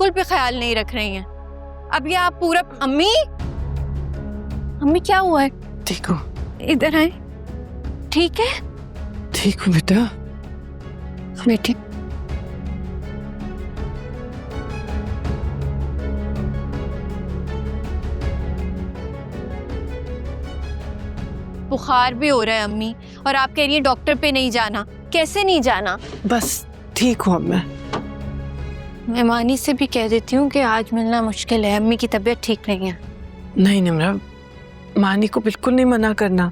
बिल्कुल भी ख्याल नहीं रख रही हैं। अब ये आप पूरा अम्मी अम्मी क्या हुआ है? ठीक हो? इधर आए। ठीक है? ठीक हूँ बेटा। बेटे बुखार भी हो रहा है अम्मी, और आप कह रही हैं डॉक्टर पे नहीं जाना। कैसे नहीं जाना? बस ठीक हूँ अब मैं मानी से भी कह देती हूँ कि आज मिलना मुश्किल है, अम्मी की तबीयत ठीक नहीं है। नहीं निम्रा, मानी को बिल्कुल नहीं मना करना,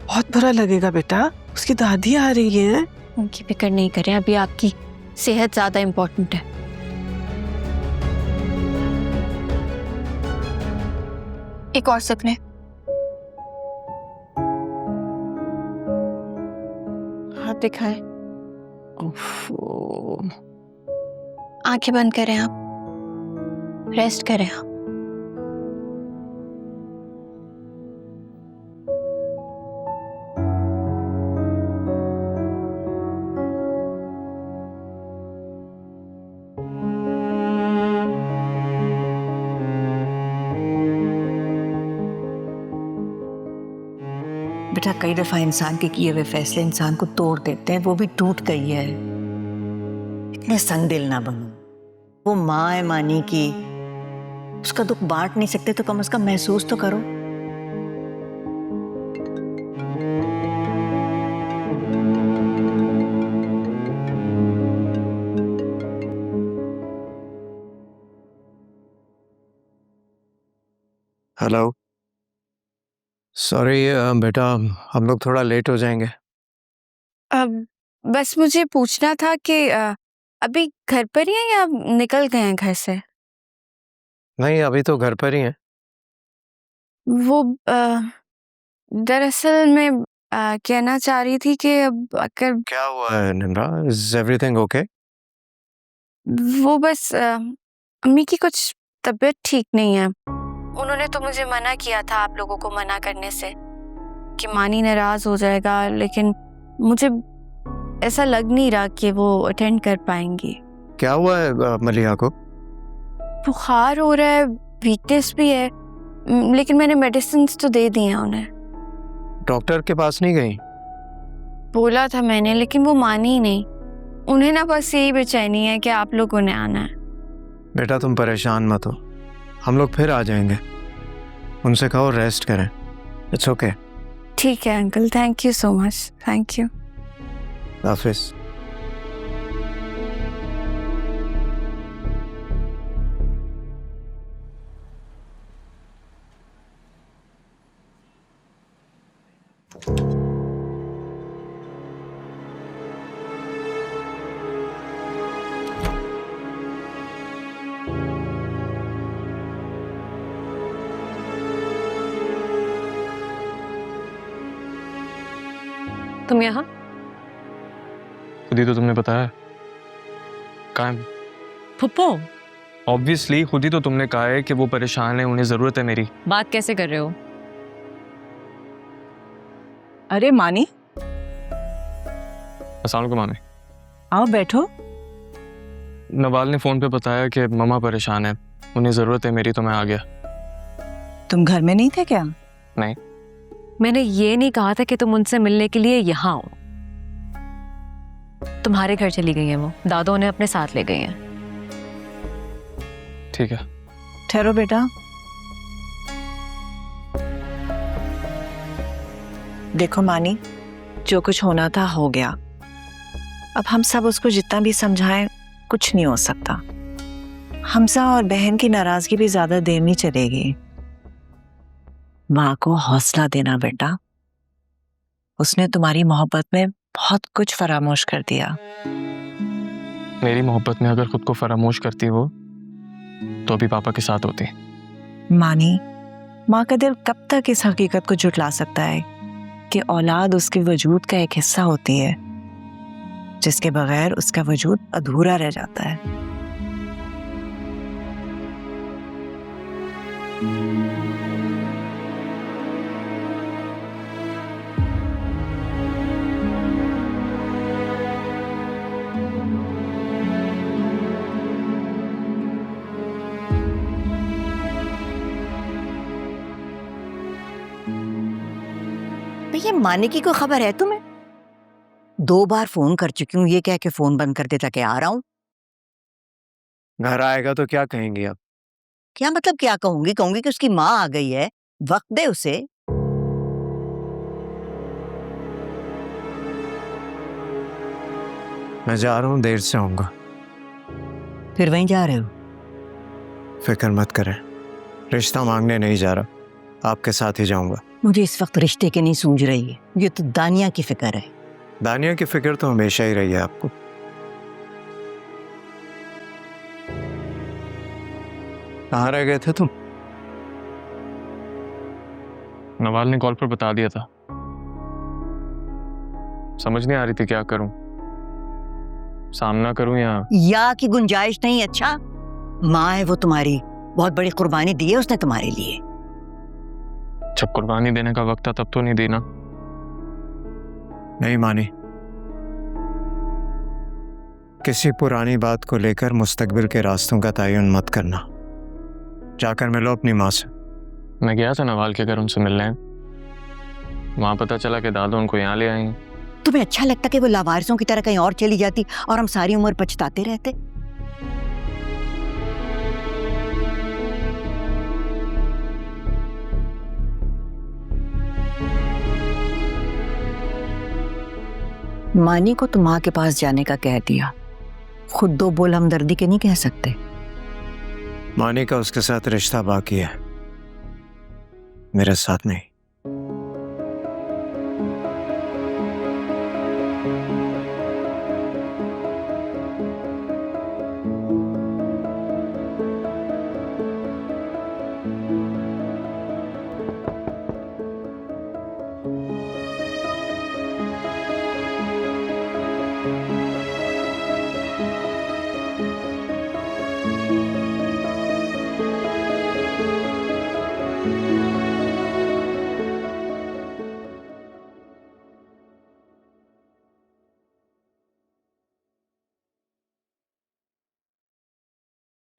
बहुत बुरा लगेगा बेटा। उसकी दादी आ रही है। उनकी फिक्र नहीं करें, अभी आपकी सेहत ज्यादा इम्पोर्टेंट है। एक और सपने। हाथ दिखाएं। आंखें बंद करें आप, रेस्ट करें आप। बेटा कई दफा इंसान के किए हुए फैसले इंसान को तोड़ देते हैं, वो भी टूट गई है। इतने संग दिल ना बनो। वो माँ है मानी की, उसका दुख बांट नहीं सकते तो कम से कम महसूस तो करो। हेलो, सॉरी बेटा, हम लोग थोड़ा लेट हो जाएंगे। अब बस मुझे पूछना था कि अभी घर पर ही हैं या निकल गए हैं घर से? नहीं, अभी तो घर पर ही हैं। वो दरअसल मैं कहना चाह रही थी कि अब अगर क्या हुआ है निम्रा? Is everything okay? वो बस अम्मी की कुछ तबीयत ठीक नहीं है। उन्होंने तो मुझे मना किया था आप लोगों को मना करने से कि मानी नाराज हो जाएगा, लेकिन मुझे ऐसा लग नहीं रहा कि वो अटेंड कर पाएंगी। क्या हुआ है मलिहा को? बुखार हो रहा है, वीकनेस भी है, लेकिन मैंने मेडिसिन तो दे दी हैं उन्हें। डॉक्टर के पास नहीं गई? बोला था मैंने, लेकिन वो मानी ही नहीं। उन्हें ना बस यही बेचैनी है कि आप लोगों ने आना है। बेटा तुम परेशान मत हो, हम लोग फिर आ जाएंगे। उनसे कहो रेस्ट करें। It's okay. ठीक है uncle, thank you so much. Thank you. हाफिज। तुम यहाँ? खुद ही तो तुमने बताया। कहाँ है? फुप्पो, ऑब्वियसली खुद ही तो तुमने कहा है कि वो परेशान है, उन्हें जरूरत है मेरी। बात कैसे कर रहे हो? अरे मानी, अस्सलाम वालेकुम मामी। आओ बैठो। नवाल ने फोन पे बताया कि मम्मा परेशान है, उन्हें जरूरत है मेरी, तो मैं आ गया। तुम घर में नहीं थे क्या? नहीं। मैंने ये नहीं कहा था कि तुम उनसे मिलने के लिए यहाँ आओ। तुम्हारे घर चली गई हैं वो, दादो उन्हें अपने साथ ले गई हैं। ठीक है। ठहरो बेटा। देखो मानी, जो कुछ होना था हो गया। अब हम सब उसको जितना भी समझाएं, कुछ नहीं हो सकता। हमजा और बहन की नाराजगी भी ज्यादा देर नहीं चलेगी। माँ को हौसला देना बेटा, उसने तुम्हारी मोहब्बत में बहुत कुछ फरामोश कर दिया। मेरी मोहब्बत में अगर खुद को फरामोश करती वो, तो अभी पापा के साथ होती। मानी, माँ का दिल कब तक इस हकीकत को झुठला सकता है कि औलाद उसके वजूद का एक हिस्सा होती है, जिसके बगैर उसका वजूद अधूरा रह जाता है। भैया मानिकी को खबर है तुम्हें? 2 बार फोन कर चुकी हूँ, ये कह के फोन बंद कर देता कि आ रहा हूँ। घर आएगा तो क्या कहेंगी आप? क्या मतलब क्या कहूंगी? कहूंगी कि उसकी माँ आ गई है, वक्त दे उसे। मैं जा रहा हूँ, देर से आऊंगा। फिर वहीं जा रहे हो? फिक्र मत करें, रिश्ता मांगने नहीं जा रहा, आपके साथ ही जाऊंगा। मुझे इस वक्त रिश्ते की नहीं सूझ रही है, ये तो दानिया की फिक्र है। दानिया की फिक्र तो हमेशा ही रही है आपको। कहाँ रह गए थे तुम? नवाल ने कॉल पर बता दिया था। समझ नहीं आ रही थी क्या करूं, सामना करूं या की गुंजाइश नहीं। अच्छा, माँ है वो तुम्हारी, बहुत बड़ी कुर्बानी दी है उसने तुम्हारे लिए। जब कुर्बानी देने का वक्त था तब तो नहीं दी ना। नहीं मानी, किसी पुरानी बात को लेकर मुस्तकबिल के रास्तों का तयन मत करना। जाकर मिलो अपनी माँ से। मैं गया था नवाल के घर उनसे मिलने, वहां पता चला कि दादू उनको यहाँ ले आई। तुम्हें अच्छा लगता कि वो लावारिसों की तरह कहीं और चली जाती और हम सारी उम्र पछताते रहते? मानी को तो माँ के पास जाने का कह दिया, खुद 2 बोल हमदर्दी के नहीं कह सकते। मानी का उसके साथ रिश्ता बाकी है, मेरे साथ नहीं।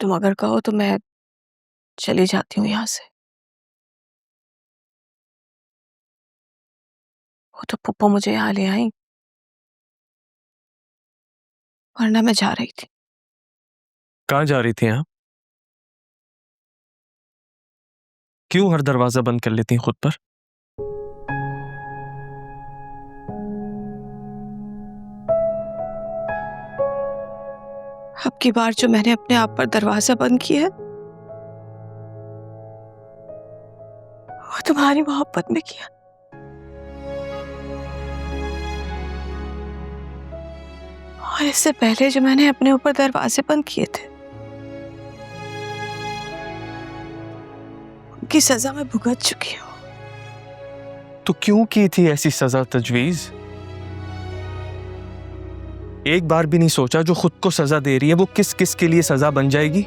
तुम अगर कहो तो मैं चली जाती हूँ यहाँ से। वो तो पुप्पो मुझे यहाँ ले आई, वरना मैं जा रही थी। कहाँ जा रही थी आप? क्यों हर दरवाजा बंद कर लेती हैं खुद पर? अब की बार जो मैंने अपने आप पर दरवाजा बंद किया है वो तुम्हारी मोहब्बत में किया। और इससे पहले जो मैंने अपने ऊपर दरवाजे बंद किए थे उनकी सजा मैं भुगत चुकी हूँ। तो क्यों की थी ऐसी सजा तजवीज? एक बार भी नहीं सोचा जो खुद को सजा दे रही है वो किस किस के लिए सजा बन जाएगी?